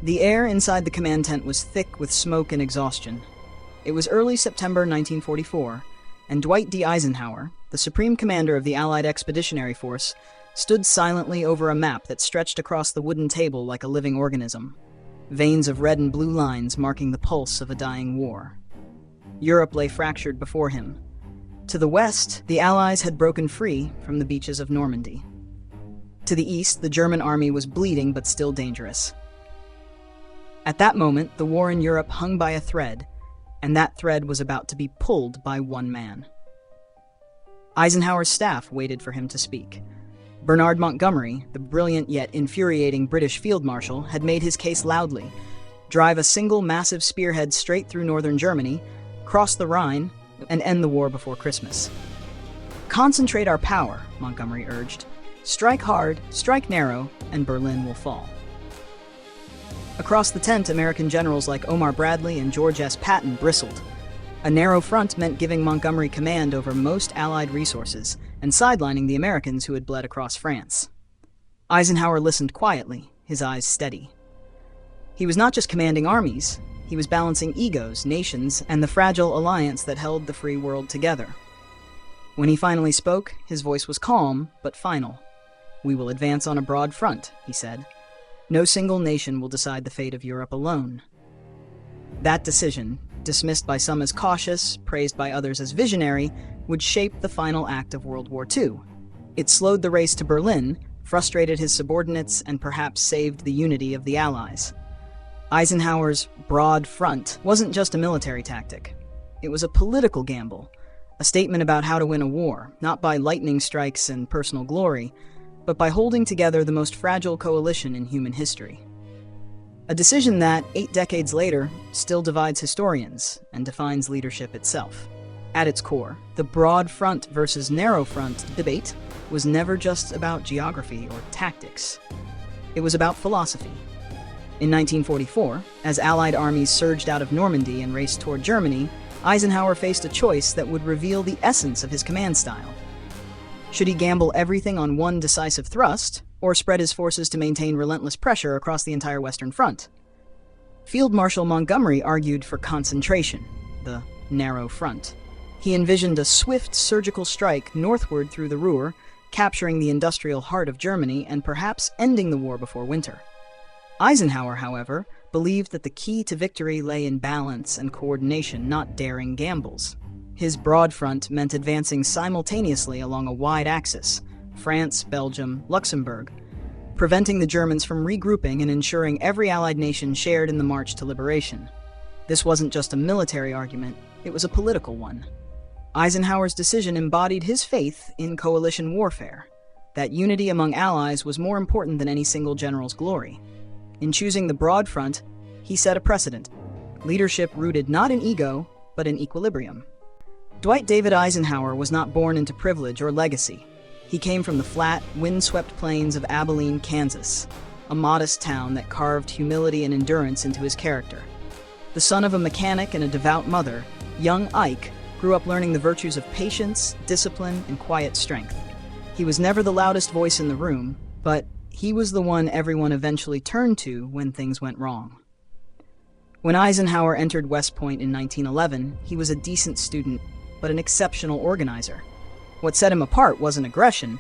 The air inside the command tent was thick with smoke and exhaustion. It was early September 1944, and Dwight D. Eisenhower, the Supreme Commander of the Allied Expeditionary Force, stood silently over a map that stretched across the wooden table like a living organism, veins of red and blue lines marking the pulse of a dying war. Europe lay fractured before him. To the west, the Allies had broken free from the beaches of Normandy. To the east, the German army was bleeding but still dangerous. At that moment, the war in Europe hung by a thread, and that thread was about to be pulled by one man. Eisenhower's staff waited for him to speak. Bernard Montgomery, the brilliant yet infuriating British field marshal, had made his case loudly: drive a single massive spearhead straight through northern Germany, cross the Rhine, and end the war before Christmas. Concentrate our power, Montgomery urged. Strike hard, strike narrow, and Berlin will fall. Across the tent, American generals like Omar Bradley and George S. Patton bristled. A narrow front meant giving Montgomery command over most Allied resources and sidelining the Americans who had bled across France. Eisenhower listened quietly, his eyes steady. He was not just commanding armies, he was balancing egos, nations, and the fragile alliance that held the free world together. When he finally spoke, his voice was calm but final. "We will advance on a broad front," he said. "No single nation will decide the fate of Europe alone." That decision, dismissed by some as cautious, praised by others as visionary, would shape the final act of World War II. It slowed the race to Berlin, frustrated his subordinates, and perhaps saved the unity of the Allies. Eisenhower's broad front wasn't just a military tactic. It was a political gamble, a statement about how to win a war, not by lightning strikes and personal glory, but by holding together the most fragile coalition in human history. A decision that, 8 decades later, still divides historians and defines leadership itself. At its core, the broad front versus narrow front debate was never just about geography or tactics. It was about philosophy. In 1944, as Allied armies surged out of Normandy and raced toward Germany, Eisenhower faced a choice that would reveal the essence of his command style. Should he gamble everything on one decisive thrust, or spread his forces to maintain relentless pressure across the entire Western Front? Field Marshal Montgomery argued for concentration, the narrow front. He envisioned a swift surgical strike northward through the Ruhr, capturing the industrial heart of Germany and perhaps ending the war before winter. Eisenhower, however, believed that the key to victory lay in balance and coordination, not daring gambles. His broad front meant advancing simultaneously along a wide axis, France, Belgium, Luxembourg, preventing the Germans from regrouping and ensuring every Allied nation shared in the march to liberation. This wasn't just a military argument, it was a political one. Eisenhower's decision embodied his faith in coalition warfare, that unity among allies was more important than any single general's glory. In choosing the broad front, he set a precedent, leadership rooted not in ego, but in equilibrium. Dwight David Eisenhower was not born into privilege or legacy. He came from the flat, wind-swept plains of Abilene, Kansas, a modest town that carved humility and endurance into his character. The son of a mechanic and a devout mother, young Ike grew up learning the virtues of patience, discipline, and quiet strength. He was never the loudest voice in the room, but he was the one everyone eventually turned to when things went wrong. When Eisenhower entered West Point in 1911, he was a decent student, but an exceptional organizer. What set him apart wasn't aggression,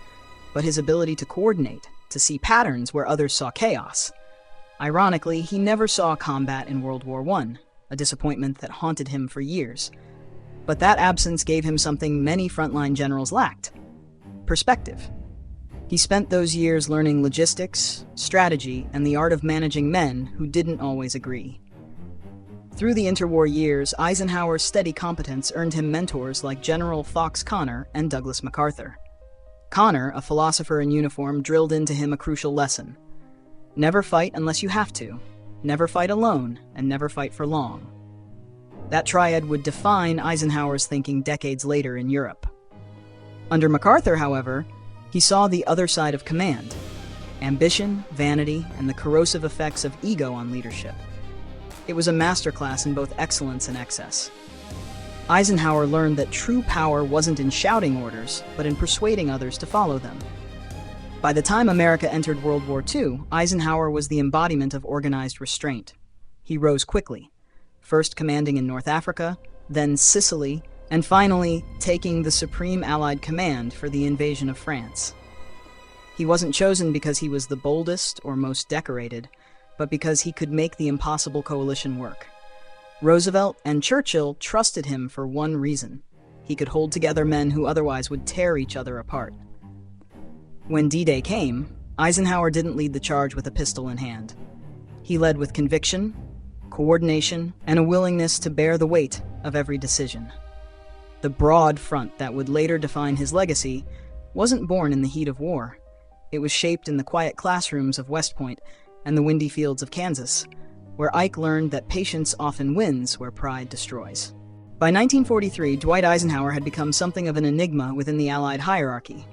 but his ability to coordinate, to see patterns where others saw chaos. Ironically, he never saw combat in World War I, a disappointment that haunted him for years. But that absence gave him something many frontline generals lacked: perspective. He spent those years learning logistics, strategy, and the art of managing men who didn't always agree. Through the interwar years, Eisenhower's steady competence earned him mentors like General Fox Connor and Douglas MacArthur. Connor, a philosopher in uniform, drilled into him a crucial lesson: never fight unless you have to, never fight alone, and never fight for long. That triad would define Eisenhower's thinking decades later in Europe. Under MacArthur, however, he saw the other side of command: ambition, vanity, and the corrosive effects of ego on leadership. It was a masterclass in both excellence and excess. Eisenhower learned that true power wasn't in shouting orders, but in persuading others to follow them. By the time America entered World War II, Eisenhower was the embodiment of organized restraint. He rose quickly, first commanding in North Africa, then Sicily, and finally taking the supreme Allied command for the invasion of France. He wasn't chosen because he was the boldest or most decorated, but because he could make the impossible coalition work. Roosevelt and Churchill trusted him for one reason: he could hold together men who otherwise would tear each other apart. When D-Day came, Eisenhower didn't lead the charge with a pistol in hand. He led with conviction, coordination, and a willingness to bear the weight of every decision. The broad front that would later define his legacy wasn't born in the heat of war. It was shaped in the quiet classrooms of West Point and the windy fields of Kansas, where Ike learned that patience often wins where pride destroys. By 1943, Dwight Eisenhower had become something of an enigma within the Allied hierarchy.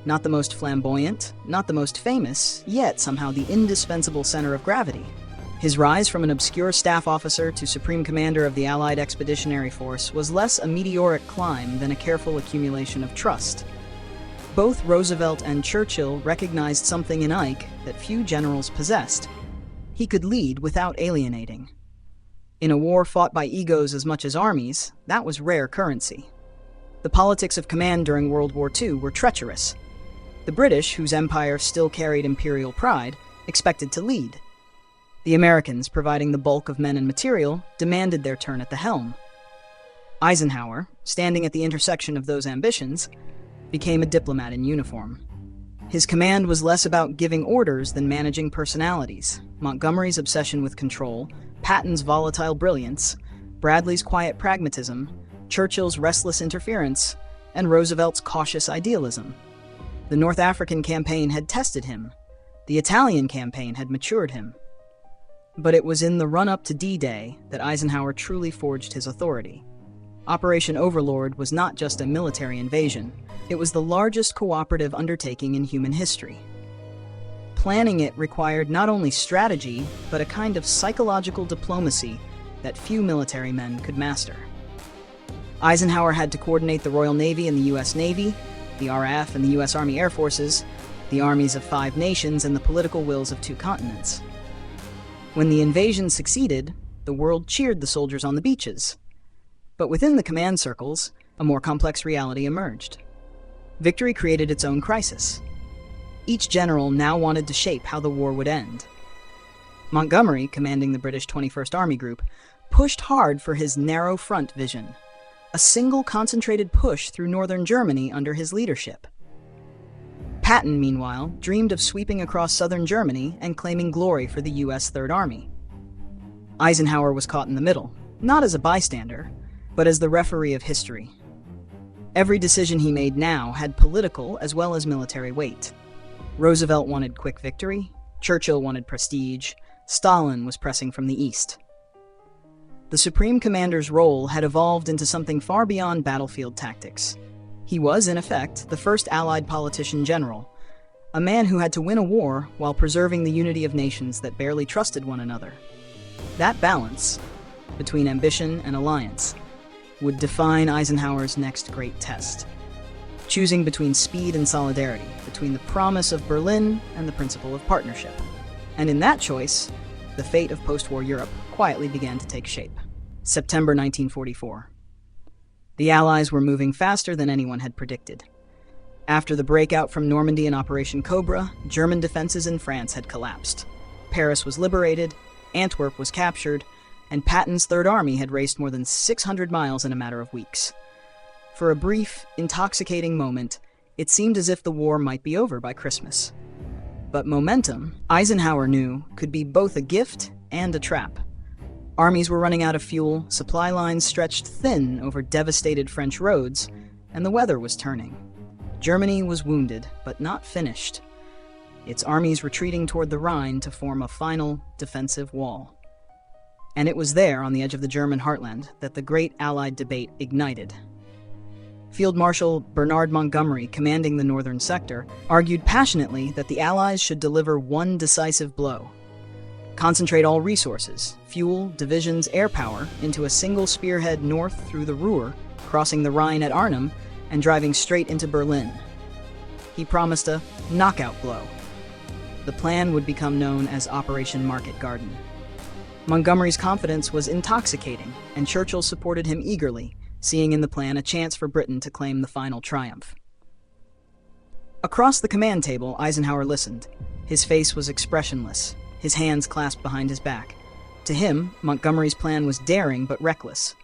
Not the most flamboyant, not the most famous, yet somehow the indispensable center of gravity. His rise from an obscure staff officer to Supreme Commander of the Allied Expeditionary Force was less a meteoric climb than a careful accumulation of trust. Both Roosevelt and Churchill recognized something in Ike that few generals possessed. He could lead without alienating. In a war fought by egos as much as armies, that was rare currency. The politics of command during World War II were treacherous. The British, whose empire still carried imperial pride, expected to lead. The Americans, providing the bulk of men and material, demanded their turn at the helm. Eisenhower, standing at the intersection of those ambitions, became a diplomat in uniform. His command was less about giving orders than managing personalities. Montgomery's obsession with control, Patton's volatile brilliance, Bradley's quiet pragmatism, Churchill's restless interference, and Roosevelt's cautious idealism. The North African campaign had tested him. The Italian campaign had matured him. But it was in the run-up to D-Day that Eisenhower truly forged his authority. Operation Overlord was not just a military invasion. It was the largest cooperative undertaking in human history. Planning it required not only strategy, but a kind of psychological diplomacy that few military men could master. Eisenhower had to coordinate the Royal Navy and the U.S. Navy, the RAF and the U.S. Army Air Forces, the armies of 5 nations, and the political wills of 2 continents. When the invasion succeeded, the world cheered the soldiers on the beaches. But within the command circles, a more complex reality emerged. Victory created its own crisis. Each general now wanted to shape how the war would end. Montgomery, commanding the British 21st Army Group, pushed hard for his narrow front vision, a single concentrated push through northern Germany under his leadership. Patton, meanwhile, dreamed of sweeping across southern Germany and claiming glory for the U.S. Third Army. Eisenhower was caught in the middle, not as a bystander, but as the referee of history. Every decision he made now had political as well as military weight. Roosevelt wanted quick victory, Churchill wanted prestige, Stalin was pressing from the east. The Supreme Commander's role had evolved into something far beyond battlefield tactics. He was, in effect, the first Allied politician general, a man who had to win a war while preserving the unity of nations that barely trusted one another. That balance, between ambition and alliance, would define Eisenhower's next great test, choosing between speed and solidarity, between the promise of Berlin and the principle of partnership. And in that choice, the fate of post-war Europe quietly began to take shape. September 1944. The Allies were moving faster than anyone had predicted. After the breakout from Normandy and Operation Cobra, German defenses in France had collapsed. Paris was liberated, Antwerp was captured, and Patton's Third Army had raced more than 600 miles in a matter of weeks. For a brief, intoxicating moment, it seemed as if the war might be over by Christmas. But momentum, Eisenhower knew, could be both a gift and a trap. Armies were running out of fuel, supply lines stretched thin over devastated French roads, and the weather was turning. Germany was wounded, but not finished. Its armies retreating toward the Rhine to form a final defensive wall. And it was there, on the edge of the German heartland, that the great Allied debate ignited. Field Marshal Bernard Montgomery, commanding the northern sector, argued passionately that the Allies should deliver one decisive blow. Concentrate all resources, fuel, divisions, air power, into a single spearhead north through the Ruhr, crossing the Rhine at Arnhem, and driving straight into Berlin. He promised a knockout blow. The plan would become known as Operation Market Garden. Montgomery's confidence was intoxicating, and Churchill supported him eagerly, seeing in the plan a chance for Britain to claim the final triumph. Across the command table, Eisenhower listened. His face was expressionless, his hands clasped behind his back. To him, Montgomery's plan was daring but reckless,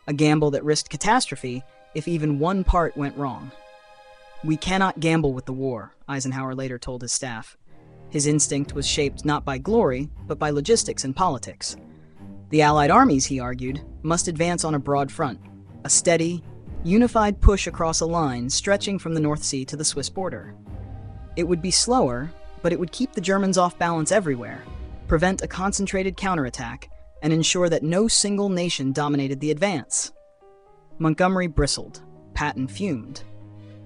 a gamble that risked catastrophe if even one part went wrong. "We cannot gamble with the war," Eisenhower later told his staff. His instinct was shaped not by glory, but by logistics and politics. The Allied armies, he argued, must advance on a broad front, a steady, unified push across a line stretching from the North Sea to the Swiss border. It would be slower, but it would keep the Germans off balance everywhere, prevent a concentrated counterattack, and ensure that no single nation dominated the advance. Montgomery bristled. Patton fumed.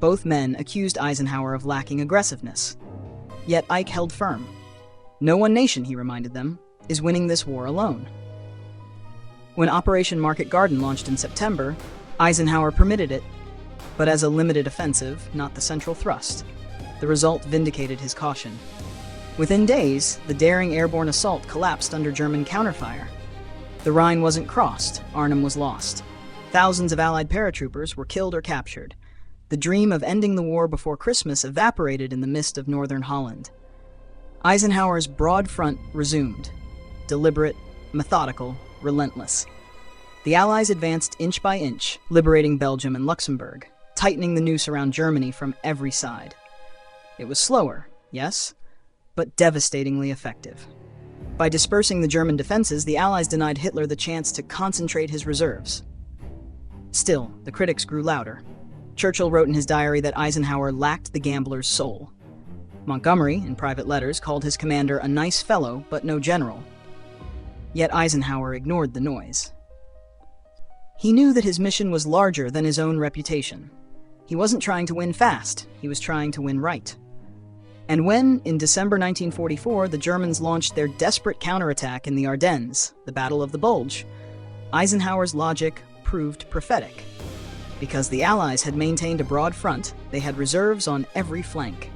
Both men accused Eisenhower of lacking aggressiveness. Yet Ike held firm. "No one nation," he reminded them, "is winning this war alone." When Operation Market Garden launched in September, Eisenhower permitted it, but as a limited offensive, not the central thrust. The result vindicated his caution. Within days, the daring airborne assault collapsed under German counterfire. The Rhine wasn't crossed, Arnhem was lost. Thousands of Allied paratroopers were killed or captured. The dream of ending the war before Christmas evaporated in the mist of northern Holland. Eisenhower's broad front resumed. Deliberate, methodical, relentless. The Allies advanced inch by inch, liberating Belgium and Luxembourg, tightening the noose around Germany from every side. It was slower, yes, but devastatingly effective. By dispersing the German defenses, the Allies denied Hitler the chance to concentrate his reserves. Still, the critics grew louder. Churchill wrote in his diary that Eisenhower lacked the gambler's soul. Montgomery, in private letters, called his commander a nice fellow, but no general. Yet Eisenhower ignored the noise. He knew that his mission was larger than his own reputation. He wasn't trying to win fast, he was trying to win right. And when, in December 1944, the Germans launched their desperate counterattack in the Ardennes, the Battle of the Bulge, Eisenhower's logic proved prophetic. Because the Allies had maintained a broad front, they had reserves on every flank.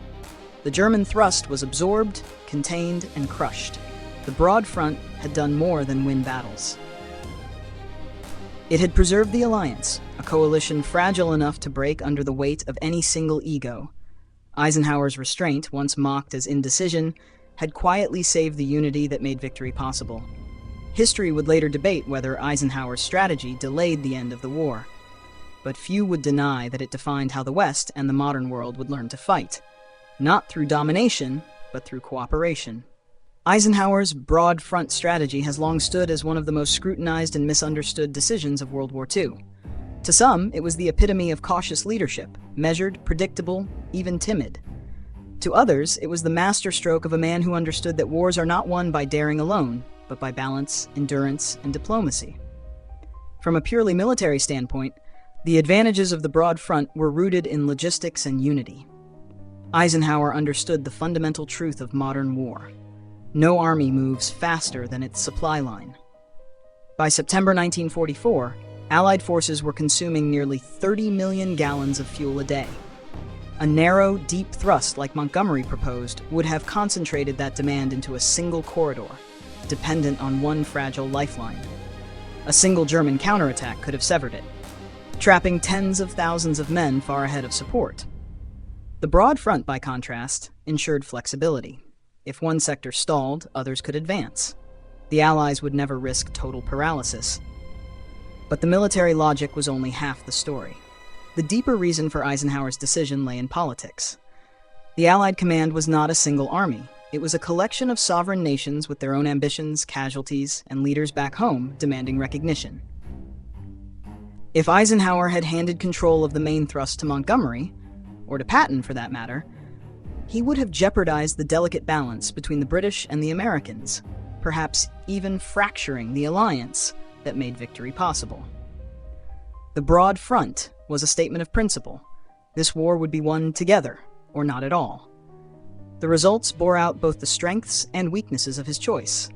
The German thrust was absorbed, contained, and crushed. The broad front had done more than win battles. It had preserved the alliance, a coalition fragile enough to break under the weight of any single ego. Eisenhower's restraint, once mocked as indecision, had quietly saved the unity that made victory possible. History would later debate whether Eisenhower's strategy delayed the end of the war. But few would deny that it defined how the West and the modern world would learn to fight. Not through domination, but through cooperation. Eisenhower's broad front strategy has long stood as one of the most scrutinized and misunderstood decisions of World War II. To some, it was the epitome of cautious leadership, measured, predictable, even timid. To others, it was the masterstroke of a man who understood that wars are not won by daring alone, but by balance, endurance, and diplomacy. From a purely military standpoint, the advantages of the broad front were rooted in logistics and unity. Eisenhower understood the fundamental truth of modern war. No army moves faster than its supply line. By September 1944, Allied forces were consuming nearly 30 million gallons of fuel a day. A narrow, deep thrust like Montgomery proposed would have concentrated that demand into a single corridor, dependent on one fragile lifeline. A single German counterattack could have severed it, trapping tens of thousands of men far ahead of support. The broad front, by contrast, ensured flexibility. If one sector stalled, others could advance. The Allies would never risk total paralysis. But the military logic was only half the story. The deeper reason for Eisenhower's decision lay in politics. The Allied command was not a single army. It was a collection of sovereign nations with their own ambitions, casualties, and leaders back home demanding recognition. If Eisenhower had handed control of the main thrust to Montgomery, or to Patton for that matter, he would have jeopardized the delicate balance between the British and the Americans, perhaps even fracturing the alliance that made victory possible. The broad front was a statement of principle. This war would be won together, or not at all. The results bore out both the strengths and weaknesses of his choice.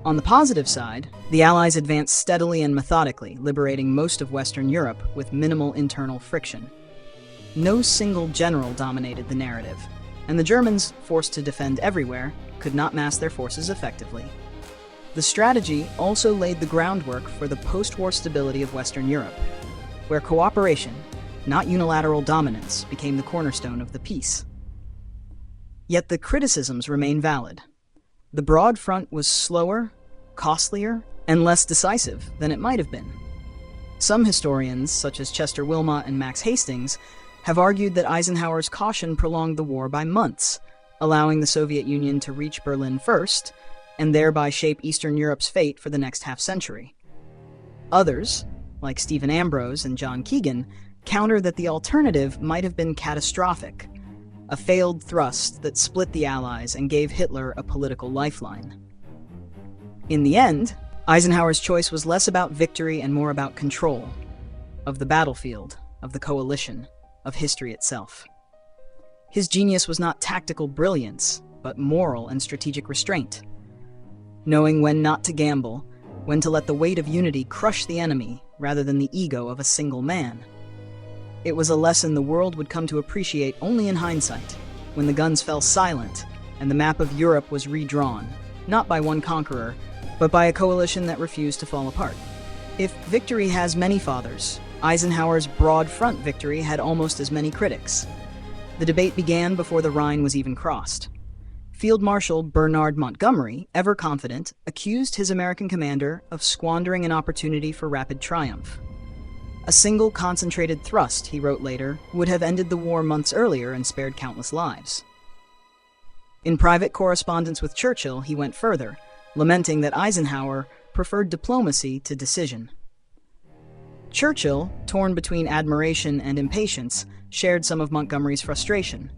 On the positive side, the Allies advanced steadily and methodically, liberating most of Western Europe with minimal internal friction. no single general dominated the narrative, and the Germans, forced to defend everywhere, could not mass their forces effectively. The strategy also laid the groundwork for the post-war stability of Western Europe, where cooperation, not unilateral dominance, became the cornerstone of the peace. Yet the criticisms remain valid. The broad front was slower, costlier, and less decisive than it might have been. Some historians, such as Chester Wilmot and Max Hastings, have argued that Eisenhower's caution prolonged the war by months, allowing the Soviet Union to reach Berlin first, and thereby shape Eastern Europe's fate for the next half-century. Others, like Stephen Ambrose and John Keegan, counter that the alternative might have been catastrophic, a failed thrust that split the Allies and gave Hitler a political lifeline. In the end, Eisenhower's choice was less about victory and more about control of the battlefield, of the coalition, of history itself. His genius was not tactical brilliance, but moral and strategic restraint. Knowing when not to gamble, when to let the weight of unity crush the enemy rather than the ego of a single man. It was a lesson the world would come to appreciate only in hindsight, when the guns fell silent and the map of Europe was redrawn, not by one conqueror, but by a coalition that refused to fall apart. If victory has many fathers, Eisenhower's broad front victory had almost as many critics. The debate began before the Rhine was even crossed. Field Marshal Bernard Montgomery, ever confident, accused his American commander of squandering an opportunity for rapid triumph. A single concentrated thrust, he wrote later, would have ended the war months earlier and spared countless lives. In private correspondence with Churchill, he went further, lamenting that Eisenhower preferred diplomacy to decision. Churchill, torn between admiration and impatience, shared some of Montgomery's frustration.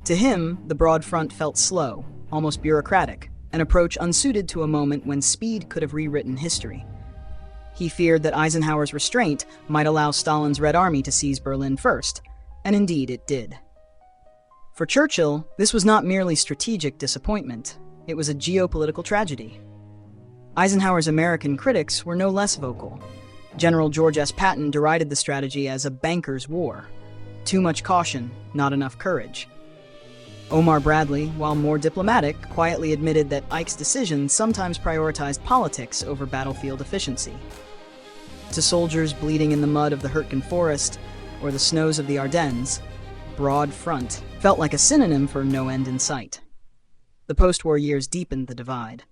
To him, the broad front felt slow, almost bureaucratic, an approach unsuited to a moment when speed could have rewritten history. He feared that Eisenhower's restraint might allow Stalin's Red Army to seize Berlin first, and indeed it did. For Churchill, this was not merely strategic disappointment, it was a geopolitical tragedy. Eisenhower's American critics were no less vocal. General George S. Patton derided the strategy as a banker's war. Too much caution, not enough courage. Omar Bradley, while more diplomatic, quietly admitted that Ike's decisions sometimes prioritized politics over battlefield efficiency. To soldiers bleeding in the mud of the Hurtgen Forest or the snows of the Ardennes, broad front felt like a synonym for no end in sight. The post-war years deepened the divide.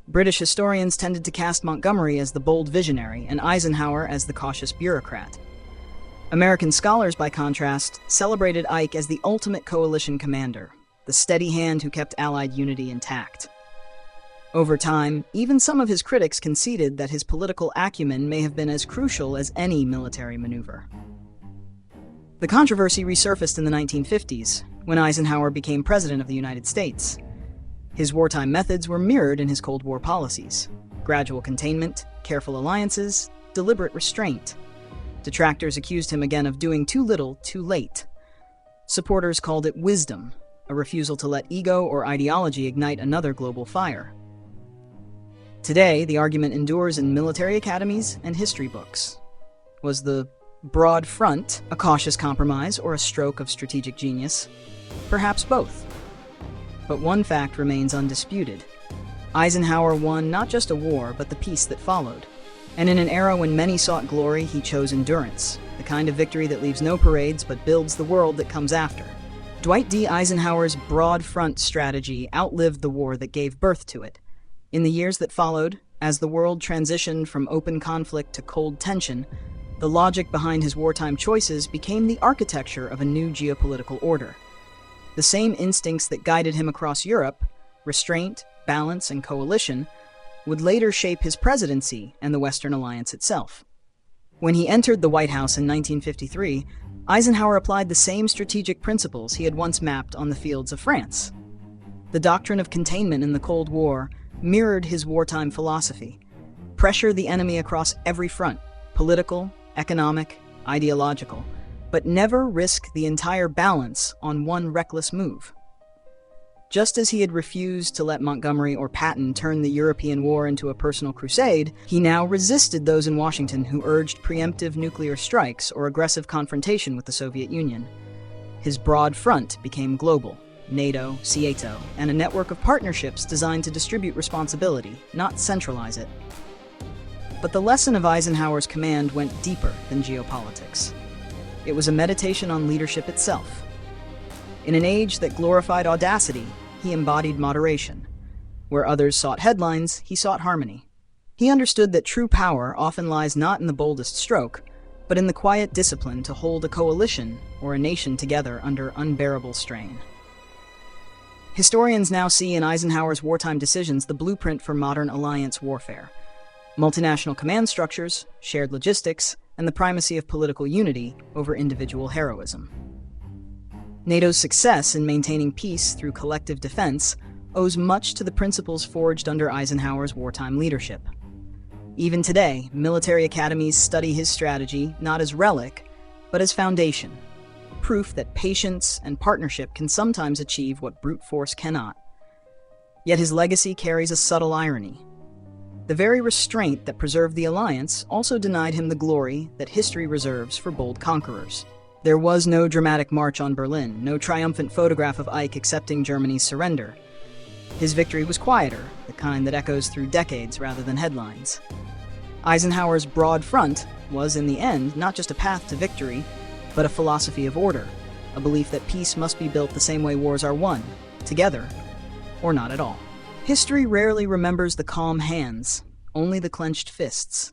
British historians tended to cast Montgomery as the bold visionary and Eisenhower as the cautious bureaucrat. American scholars, by contrast, celebrated Ike as the ultimate coalition commander, the steady hand who kept Allied unity intact. Over time, even some of his critics conceded that his political acumen may have been as crucial as any military maneuver. The controversy resurfaced in the 1950s, when Eisenhower became President of the United States. His wartime methods were mirrored in his Cold War policies: gradual containment, careful alliances, deliberate restraint. Detractors accused him again of doing too little, too late. Supporters called it wisdom, a refusal to let ego or ideology ignite another global fire. Today, the argument endures in military academies and history books. Was the broad front a cautious compromise or a stroke of strategic genius? Perhaps both. But one fact remains undisputed. Eisenhower won not just a war, but the peace that followed. And in an era when many sought glory, he chose endurance, the kind of victory that leaves no parades but builds the world that comes after. Dwight D. Eisenhower's broad front strategy outlived the war that gave birth to it. In the years that followed, as the world transitioned from open conflict to cold tension, the logic behind his wartime choices became the architecture of a new geopolitical order. The same instincts that guided him across Europe, restraint, balance, and coalition, would later shape his presidency and the Western alliance itself. When he entered the White House in 1953, Eisenhower applied the same strategic principles he had once mapped on the fields of France. The doctrine of containment in the Cold War mirrored his wartime philosophy: pressure the enemy across every front, political, economic, ideological, but never risk the entire balance on one reckless move. Just as he had refused to let Montgomery or Patton turn the European war into a personal crusade, he now resisted those in Washington who urged preemptive nuclear strikes or aggressive confrontation with the Soviet Union. His broad front became global: NATO, SEATO, and a network of partnerships designed to distribute responsibility, not centralize it. But the lesson of Eisenhower's command went deeper than geopolitics. It was a meditation on leadership itself. In an age that glorified audacity, he embodied moderation. Where others sought headlines, he sought harmony. He understood that true power often lies not in the boldest stroke, but in the quiet discipline to hold a coalition or a nation together under unbearable strain. Historians now see in Eisenhower's wartime decisions the blueprint for modern alliance warfare: multinational command structures, shared logistics, and the primacy of political unity over individual heroism. NATO's success in maintaining peace through collective defense owes much to the principles forged under Eisenhower's wartime leadership. Even today, military academies study his strategy not as relic, but as foundation, proof that patience and partnership can sometimes achieve what brute force cannot. Yet his legacy carries a subtle irony. The very restraint that preserved the alliance also denied him the glory that history reserves for bold conquerors. There was no dramatic march on Berlin, no triumphant photograph of Ike accepting Germany's surrender. His victory was quieter, the kind that echoes through decades rather than headlines. Eisenhower's broad front was, in the end, not just a path to victory, but a philosophy of order, a belief that peace must be built the same way wars are won, together, or not at all. History rarely remembers the calm hands, only the clenched fists.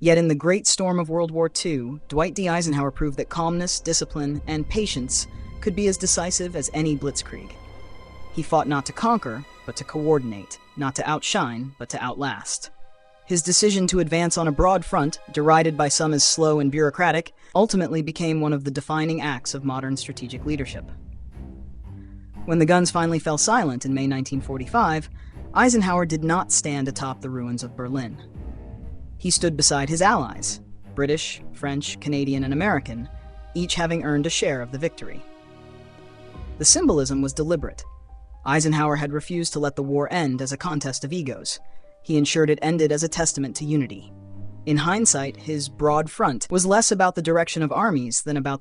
Yet in the great storm of World War II, Dwight D. Eisenhower proved that calmness, discipline, and patience could be as decisive as any blitzkrieg. He fought not to conquer, but to coordinate, not to outshine, but to outlast. His decision to advance on a broad front, derided by some as slow and bureaucratic, ultimately became one of the defining acts of modern strategic leadership. When the guns finally fell silent in May 1945, Eisenhower did not stand atop the ruins of Berlin. He stood beside his allies, British, French, Canadian, and American, each having earned a share of the victory. The symbolism was deliberate. Eisenhower had refused to let the war end as a contest of egos. He ensured it ended as a testament to unity. In hindsight, his broad front was less about the direction of armies than about